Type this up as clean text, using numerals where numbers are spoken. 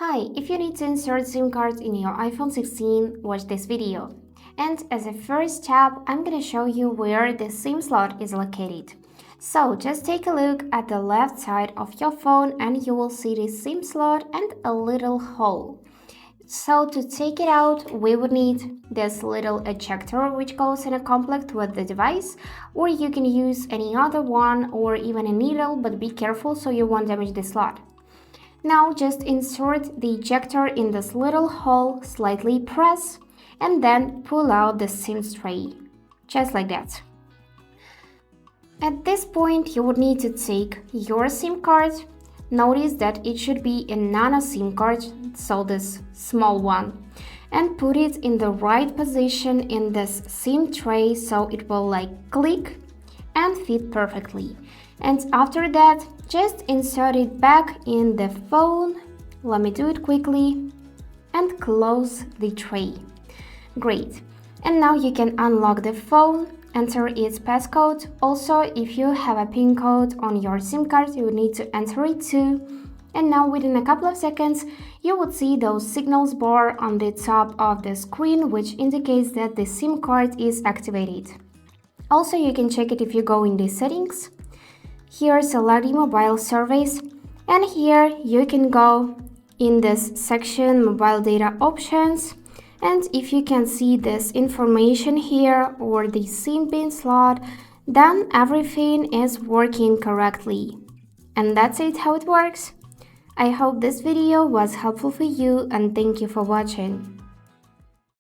Hi, if you need to insert SIM card in your iPhone 16, watch this video. And as a first step, I'm gonna show you where the SIM slot is located. So just take a look at the left side of your phone and you will see the SIM slot and a little hole. So to take it out, we would need this little ejector which goes in a complete with the device, or you can use any other one or even a needle, but be careful so you won't damage the slot. Now just insert the ejector in this little hole, slightly press, and then pull out the SIM tray, just like that. At this point, you would need to take your SIM card. Notice that it should be a Nano Sim card, so this small one, and put it in the right position in this SIM tray so it will click and fit perfectly. And after that, just insert it back in the phone. Let me do it quickly and close the tray. Great. And now you can unlock the phone, enter its passcode. Also, if you have a PIN code on your SIM card, you need to enter it too. And now within a couple of seconds, you would see those signals bar on the top of the screen, which indicates that the SIM card is activated. Also, you can check it if you go in the settings. Here, select the mobile service, and here you can go in this section mobile data options, and if you can see this information here or the SIM pin slot, then everything is working correctly. And that's it, how it works. I hope this video was helpful for you, and thank you for watching.